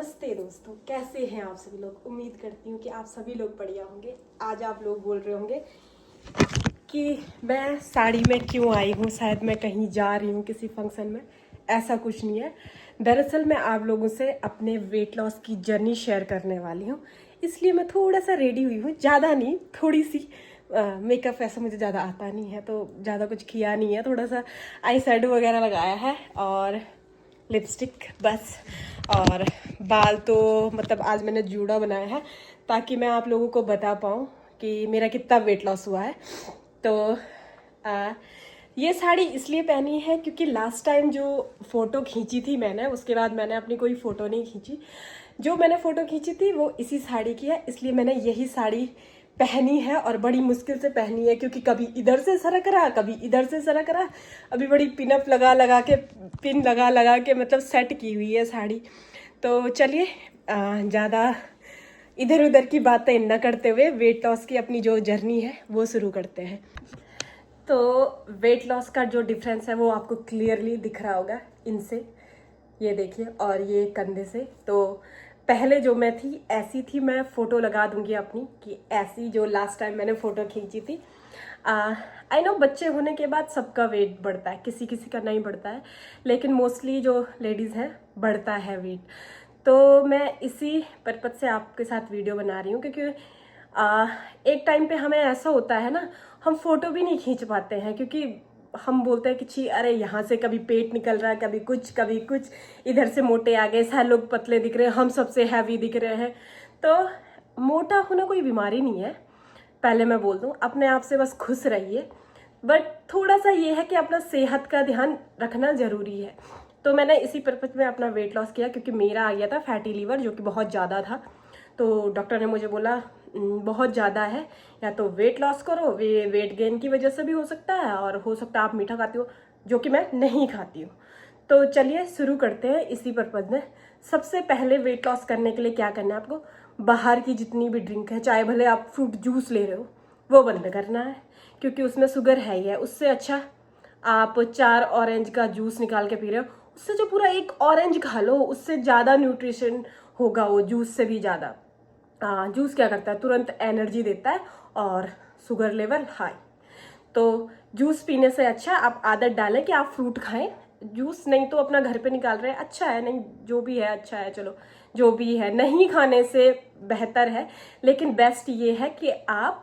नमस्ते दोस्तों, कैसे हैं आप सभी लोग। उम्मीद करती हूँ कि आप सभी लोग बढ़िया होंगे। आज आप लोग बोल रहे होंगे कि मैं साड़ी में क्यों आई हूँ, शायद मैं कहीं जा रही हूँ किसी फंक्शन में। ऐसा कुछ नहीं है। दरअसल मैं आप लोगों से अपने वेट लॉस की जर्नी शेयर करने वाली हूँ, इसलिए मैं थोड़ा सा रेडी हुई हूँ। ज़्यादा नहीं, थोड़ी सी मेकअप ऐसा मुझे ज़्यादा आता नहीं है, तो ज़्यादा कुछ किया नहीं है। थोड़ा सा आई शेडो वगैरह लगाया है और लिपस्टिक बस। और बाल तो मतलब आज मैंने जूड़ा बनाया है ताकि मैं आप लोगों को बता पाऊँ कि मेरा कितना वेट लॉस हुआ है। तो ये साड़ी इसलिए पहनी है क्योंकि लास्ट टाइम जो फ़ोटो खींची थी मैंने, उसके बाद मैंने अपनी कोई फ़ोटो नहीं खींची। जो मैंने फ़ोटो खींची थी वो इसी साड़ी की है, इसलिए मैंने यही साड़ी पहनी है और बड़ी मुश्किल से पहनी है क्योंकि कभी इधर से सरक रहा, कभी इधर से सरक रहा। अभी बड़ी पिन लगा लगा के मतलब सेट की हुई है साड़ी। तो चलिए ज़्यादा इधर उधर की बातें न करते हुए वेट लॉस की अपनी जो जर्नी है वो शुरू करते हैं। तो वेट लॉस का जो डिफरेंस है वो आपको क्लियरली दिख रहा होगा इनसे, ये देखिए, और ये कंधे से। तो पहले जो मैं थी ऐसी थी, मैं फ़ोटो लगा दूंगी अपनी कि ऐसी जो लास्ट टाइम मैंने फ़ोटो खींची थी। आई नो बच्चे होने के बाद सबका वेट बढ़ता है, किसी किसी का नहीं बढ़ता है, लेकिन मोस्टली जो लेडीज़ हैं बढ़ता है वेट। तो मैं इसी पर्पज़ से आपके साथ वीडियो बना रही हूँ क्योंकि एक टाइम पे हमें ऐसा होता है ना, हम फोटो भी नहीं खींच पाते हैं क्योंकि हम बोलते हैं कि छी अरे यहाँ से कभी पेट निकल रहा है, कभी कुछ, इधर से मोटे आ गए, सारे लोग पतले दिख रहे हैं, हम सबसे हैवी दिख रहे हैं। तो मोटा होना कोई बीमारी नहीं है, पहले मैं बोल दूँ। अपने आप से बस खुश रहिए, बट थोड़ा सा ये है कि अपना सेहत का ध्यान रखना ज़रूरी है। तो मैंने इसी पर्पज में अपना वेट लॉस किया क्योंकि मेरा आ गया था फैटी लीवर, जो कि बहुत ज़्यादा था। तो डॉक्टर ने मुझे बोला बहुत ज़्यादा है, या तो वेट लॉस करो, वेट गेन की वजह से भी हो सकता है, और हो सकता है आप मीठा खाती हो, जो कि मैं नहीं खाती हूँ। तो चलिए शुरू करते हैं इसी पर्पज़ में। सबसे पहले वेट लॉस करने के लिए क्या करना है आपको, बाहर की जितनी भी ड्रिंक है, चाहे भले आप फ्रूट जूस ले रहे हो, वो बंद करना है क्योंकि उसमें शुगर है ही है। उससे अच्छा आप 4 ऑरेंज का जूस निकाल के पी रहे हो, उससे जो पूरा एक ऑरेंज खा लो, उससे ज़्यादा न्यूट्रिशन होगा वो जूस से भी ज़्यादा। जूस क्या करता है, तुरंत एनर्जी देता है और शुगर लेवल हाई। तो जूस पीने से अच्छा आप आदत डालें कि आप फ्रूट खाएं। जूस नहीं तो अपना घर पे निकाल रहे हैं, अच्छा है, नहीं जो भी है अच्छा है, चलो जो भी है, नहीं खाने से बेहतर है। लेकिन बेस्ट ये है कि आप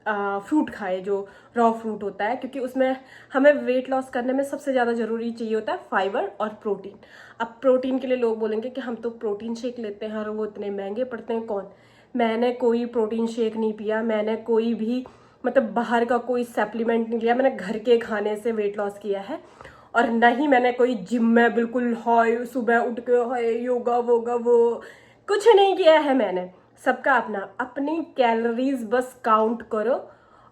फ्रूट खाएं, जो रॉ फ्रूट होता है, क्योंकि उसमें हमें वेट लॉस करने में सबसे ज़्यादा ज़रूरी चाहिए होता है फाइबर और प्रोटीन। अब प्रोटीन के लिए लोग बोलेंगे कि हम तो प्रोटीन शेक लेते हैं और वो इतने महंगे पड़ते हैं। कौन, मैंने कोई प्रोटीन शेक नहीं पिया, मैंने कोई भी मतलब बाहर का कोई सप्लीमेंट नहीं लिया, मैंने घर के खाने से वेट लॉस किया है। और न ही मैंने कोई जिम में बिल्कुल हाय सुबह उठ के हाय योगा वोगा वो कुछ नहीं किया है मैंने। सबका अपना, अपनी कैलोरीज बस काउंट करो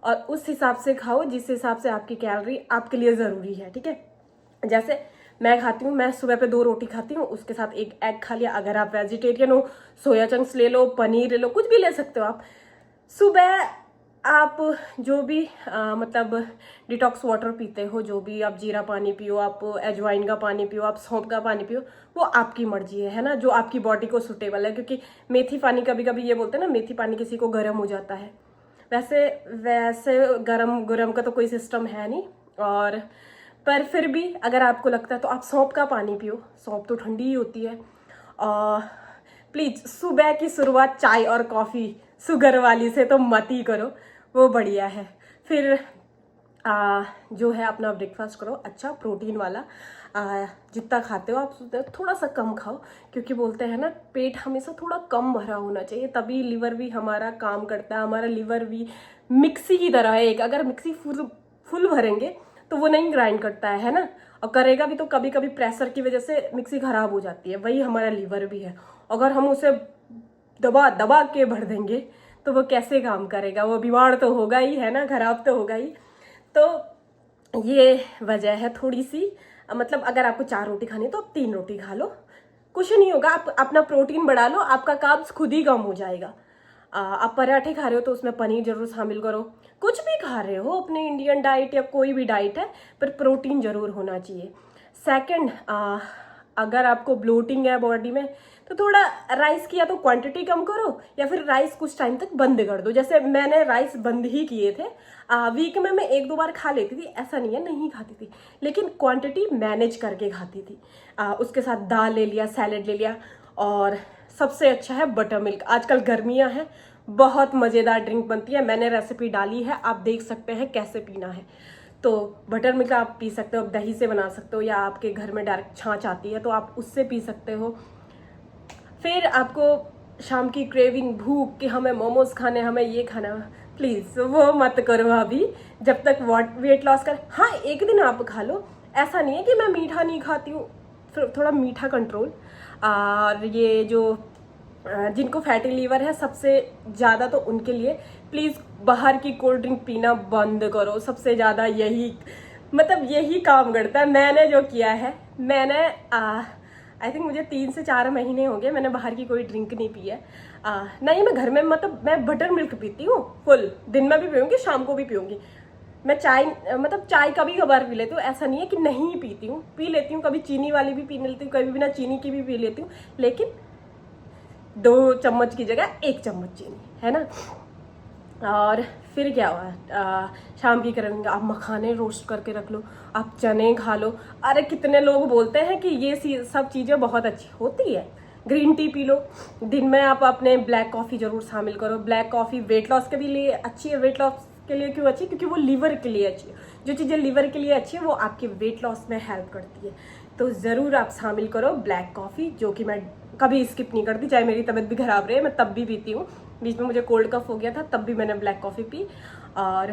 और उस हिसाब से खाओ जिस हिसाब से आपकी कैलोरी आपके लिए ज़रूरी है, ठीक है। जैसे मैं खाती हूँ, मैं सुबह पे 2 रोटी खाती हूँ, उसके साथ एक एग खा लिया। अगर आप वेजिटेरियन हो, सोया चंक्स ले लो, पनीर ले लो, कुछ भी ले सकते हो आप। सुबह आप जो भी मतलब डिटॉक्स वाटर पीते हो, जो भी आप, जीरा पानी पियो, आप अजवाइन का पानी पियो, आप सौंफ का पानी पियो, वो आपकी मर्जी है ना, जो आपकी बॉडी को सूटेबल है। क्योंकि मेथी पानी, कभी कभी ये बोलते हैं ना मेथी पानी किसी को गर्म हो जाता है, वैसे वैसे गरम गरम का तो कोई सिस्टम है नहीं। और पर फिर भी अगर आपको लगता है तो आप सौंफ का पानी पियो, सौंफ तो ठंडी ही होती है। और प्लीज़ सुबह की शुरुआत चाय और कॉफ़ी शुगर वाली से तो मत ही करो, वो बढ़िया है। फिर जो है अपना ब्रेकफास्ट करो अच्छा प्रोटीन वाला। जितना खाते हो आप थोड़ा सा कम खाओ, क्योंकि बोलते हैं ना पेट हमेशा थोड़ा कम भरा होना चाहिए, तभी लिवर भी हमारा काम करता है। हमारा लिवर भी मिक्सी की तरह है एक, अगर मिक्सी फुल भरेंगे तो वो नहीं ग्राइंड करता है ना, और करेगा भी तो कभी कभी प्रेशर की वजह से मिक्सी खराब हो जाती है। वही हमारा लीवर भी है, अगर हम उसे दबा दबा के भर देंगे तो वो कैसे काम करेगा, वो बीमार तो होगा ही है ना, खराब तो होगा ही। तो ये वजह है थोड़ी सी, मतलब अगर आपको 4 रोटी खानी है तो आप 3 रोटी खा लो, कुछ नहीं होगा। आप अपना प्रोटीन बढ़ा लो, आपका कार्ब्स खुद ही कम हो जाएगा। आप पराठे खा रहे हो तो उसमें पनीर जरूर शामिल करो। कुछ भी खा रहे हो, अपने इंडियन डाइट या कोई भी डाइट है, पर प्रोटीन जरूर होना चाहिए। सेकंड, अगर आपको ब्लोटिंग है बॉडी में तो थोड़ा राइस की या तो क्वांटिटी कम करो या फिर राइस कुछ टाइम तक बंद कर दो। जैसे मैंने राइस बंद ही किए थे, वीक में मैं 1-2 बार खा लेती थी, ऐसा नहीं है नहीं खाती थी, लेकिन क्वांटिटी मैनेज करके खाती थी। उसके साथ दाल ले लिया, सैलेड ले लिया, और सबसे अच्छा है बटर मिल्क। आजकल गर्मियाँ हैं, बहुत मज़ेदार ड्रिंक बनती है, मैंने रेसिपी डाली है, आप देख सकते हैं कैसे पीना है। तो बटर मिल्क आप पी सकते हो, दही से बना सकते हो, या आपके घर में डायरेक्ट छाछ आती है तो आप उससे पी सकते हो। फिर आपको शाम की क्रेविंग, भूख कि हमें मोमोज खाने, हमें ये खाना, प्लीज़ वो मत करो अभी, जब तक वेट लॉस कर। हाँ, एक दिन आप खा लो, ऐसा नहीं है कि मैं मीठा नहीं खाती हूँ, फिर थोड़ा मीठा कंट्रोल। और ये जो जिनको फैटी लीवर है सबसे ज़्यादा, तो उनके लिए प्लीज़ बाहर की कोल्ड ड्रिंक पीना बंद करो। सबसे ज़्यादा यही, मतलब यही काम करता है। मैंने जो किया है, मैंने आई थिंक मुझे 3 से 4 महीने हो गए मैंने बाहर की कोई ड्रिंक नहीं पी है। नहीं, मैं घर में मतलब मैं बटर मिल्क पीती हूँ फुल, दिन में भी पीऊँगी, शाम को भी पीऊँगी। मैं चाय, मतलब चाय कभी कभार पी लेती हूँ, ऐसा नहीं है कि नहीं पीती हूँ, पी लेती हूँ। कभी चीनी वाली भी पी लेती हूँ, कभी बिना चीनी की भी पी लेती हूँ, लेकिन 2 चम्मच की जगह 1 चम्मच चीनी, है ना। और फिर क्या हुआ, शाम की करेंगे, आप मखाने रोस्ट करके रख लो, आप चने खा लो। अरे कितने लोग बोलते हैं कि ये सब चीज़ें बहुत अच्छी होती है। ग्रीन टी पी लो, दिन में आप अपने ब्लैक कॉफ़ी जरूर शामिल करो। ब्लैक कॉफ़ी वेट लॉस के भी लिए अच्छी है। वेट लॉस के लिए क्यों अच्छी है? क्योंकि वो लीवर के लिए अच्छी है। जो चीज़ें लीवर के लिए अच्छी है वो आपके वेट लॉस में हेल्प करती है। तो ज़रूर आप शामिल करो ब्लैक कॉफ़ी, जो कि मैं कभी स्किप नहीं करती, चाहे मेरी तबीयत भी खराब रहे, मैं तब भी पीती हूँ। बीच में मुझे कोल्ड कफ हो गया था, तब भी मैंने ब्लैक कॉफ़ी पी। और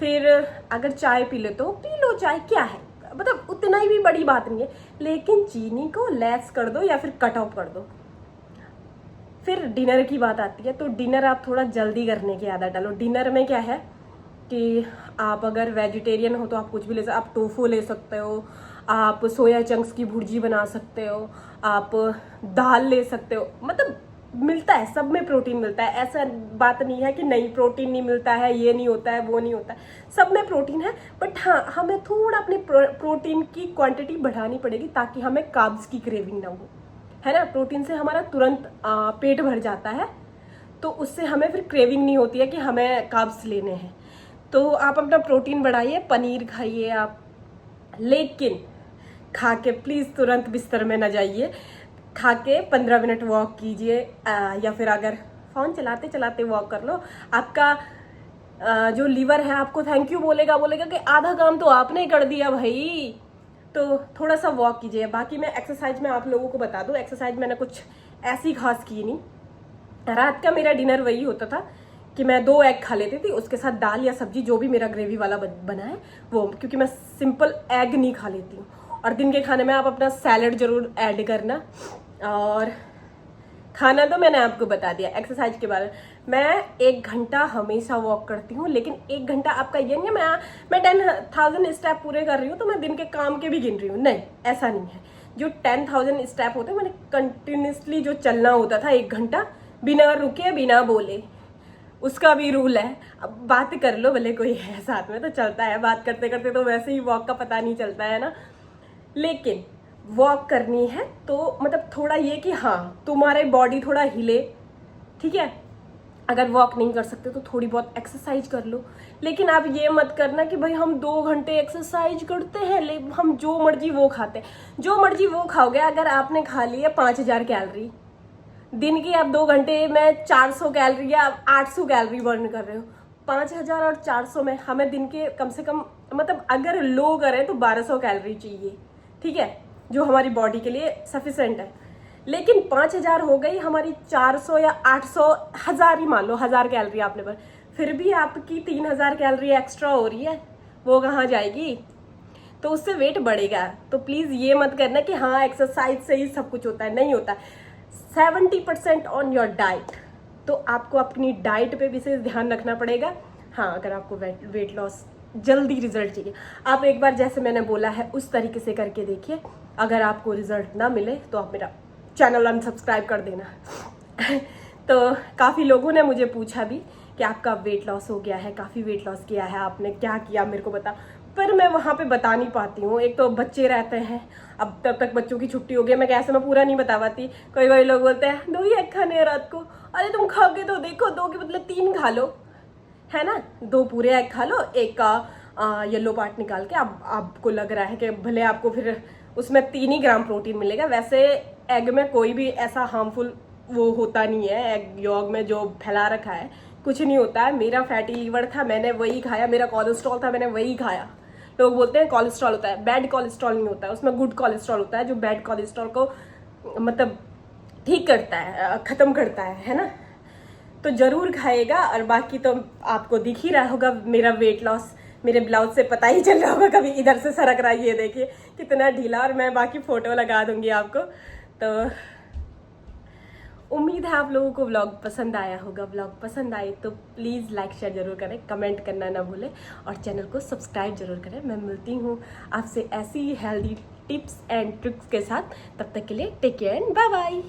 फिर अगर चाय पी ले तो पी लो, चाय क्या है, मतलब उतना ही भी बड़ी बात नहीं है, लेकिन चीनी को लेस कर दो या फिर कट ऑफ कर दो। फिर डिनर की बात आती है, तो डिनर आप थोड़ा जल्दी करने की आदत डालो। डिनर में क्या है कि आप अगर वेजिटेरियन हो तो आप कुछ भी ले सकते, आप टोफू ले सकते हो, आप सोया चंक्स की भुर्जी बना सकते हो, आप दाल ले सकते हो, मतलब मिलता है, सब में प्रोटीन मिलता है। ऐसा बात नहीं है कि नहीं प्रोटीन नहीं मिलता है, ये नहीं होता है, वो नहीं होता है, सब में प्रोटीन है। बट हाँ, हमें थोड़ा अपने प्रोटीन की क्वांटिटी बढ़ानी पड़ेगी ताकि हमें कार्ब्स की क्रेविंग ना हो, है ना। प्रोटीन से हमारा तुरंत पेट भर जाता है, तो उससे हमें फिर क्रेविंग नहीं होती है कि हमें कार्ब्स लेने हैं। तो आप अपना प्रोटीन बढ़ाइए, पनीर खाइए आप, लेकिन खा के प्लीज़ तुरंत बिस्तर में ना जाइए। खा के 15 मिनट वॉक कीजिए, या फिर अगर फ़ोन चलाते चलाते वॉक कर लो। आपका जो लीवर है आपको थैंक यू बोलेगा कि आधा काम तो आपने कर दिया भाई। तो थोड़ा सा वॉक कीजिए। बाकी मैं एक्सरसाइज में आप लोगों को बता दूं, एक्सरसाइज मैंने कुछ ऐसी खास की नहीं। रात का मेरा डिनर वही होता था कि मैं 2 एग खा लेती थी, उसके साथ दाल या सब्जी जो भी मेरा ग्रेवी वाला बना है वो, क्योंकि मैं सिंपल एग नहीं खा लेती हूँ। और दिन के खाने में आप अपना सैलड जरूर ऐड करना। और खाना तो मैंने आपको बता दिया। एक्सरसाइज के बारे में, मैं 1 घंटा हमेशा वॉक करती हूँ, लेकिन 1 घंटा आपका ये नहीं है मैं 10,000 स्टेप पूरे कर रही हूँ तो मैं दिन के काम के भी गिन रही हूँ, नहीं, ऐसा नहीं है। जो 10,000 स्टेप होते हैं, मैंने कंटिन्यूसली जो चलना होता था 1 घंटा बिना रुके बिना बोले, उसका भी रूल है। अब बात कर लो, भले कोई है साथ में तो चलता है, बात करते करते तो वैसे ही वॉक का पता नहीं चलता है ना। लेकिन वॉक करनी है तो मतलब थोड़ा ये कि हाँ तुम्हारे बॉडी थोड़ा हिले, ठीक है। अगर वॉक नहीं कर सकते तो थोड़ी बहुत एक्सरसाइज कर लो, लेकिन आप ये मत करना कि भाई हम 2 घंटे एक्सरसाइज करते हैं, लेकिन हम जो मर्जी वो खाते हैं। जो मर्जी वो खाओगे, अगर आपने खा लिया 5,000 कैलोरी दिन की, आप 2 घंटे में 400 कैलोरी या 800 कैलोरी बर्न कर रहे हो। 5,000 और 400 में हमें दिन के कम से कम, मतलब अगर लो करें तो 1200 कैलोरी चाहिए, ठीक है, जो हमारी बॉडी के लिए सफिशिएंट है। लेकिन 5,000 हो गई हमारी 400 या 800, 1000 ही मान लो, 1000 कैलोरी आपने पर, फिर भी आपकी 3,000 कैलोरी एक्स्ट्रा हो रही है, वो कहाँ जाएगी? तो उससे वेट बढ़ेगा। तो प्लीज़ ये मत करना कि हाँ एक्सरसाइज से ही सब कुछ होता है, नहीं होता। 70% ऑन योर डाइट। तो आपको अपनी डाइट पे विशेष ध्यान रखना पड़ेगा। हाँ, अगर आपको वेट लॉस जल्दी रिजल्ट चाहिए, आप एक बार जैसे मैंने बोला है उस तरीके से करके देखिए। अगर आपको रिजल्ट ना मिले तो आप मेरा चैनल अनसब्सक्राइब कर देना। तो काफ़ी लोगों ने मुझे पूछा भी कि आपका वेट लॉस हो गया है, काफ़ी वेट लॉस किया है आपने, क्या किया मेरे को बता। पर मैं वहाँ पे बता नहीं पाती हूँ। एक तो बच्चे रहते हैं, अब तब तक बच्चों की छुट्टी हो गई, मैं कैसे मैं पूरा नहीं बता पाती। कोई कोई लोग बोलते हैं 2 ही एग खाने हैं रात को। अरे तुम खा के तो देखो, 2 के बदले 3 खा लो, है ना। 2 पूरे एग खा लो, एक का येलो पार्ट निकाल के। अब आपको लग रहा है कि भले आपको फिर उसमें 3 ही ग्राम प्रोटीन मिलेगा, वैसे एग में कोई भी ऐसा हार्मफुल वो होता नहीं है। एग योग में जो फैला रखा है कुछ नहीं होता है। मेरा फैटी लीवर था, मैंने वही खाया। मेरा कोलेस्ट्रॉल था, मैंने वही खाया। लोग बोलते हैं कोलेस्ट्रॉल होता है, बैड कोलेस्ट्रॉल नहीं होता है, उसमें गुड कोलेस्ट्रॉल होता है जो बैड कोलेस्ट्रॉल को मतलब ठीक करता है, खत्म करता है ना। तो जरूर खाएगा। और बाकी तो आपको दिख ही रहा होगा मेरा वेट लॉस, मेरे ब्लाउज से पता ही चल रहा होगा कभी इधर से सरक रहा है। ये देखिए कितना ढीला, और मैं बाकी फोटो लगा दूंगी आपको। तो उम्मीद है आप लोगों को व्लॉग पसंद आया होगा। व्लॉग पसंद आए तो प्लीज़ लाइक शेयर जरूर करें, कमेंट करना ना भूलें, और चैनल को सब्सक्राइब जरूर करें। मैं मिलती हूँ आपसे ऐसी ही हेल्दी टिप्स एंड ट्रिक्स के साथ। तब तक के लिए take care and bye bye.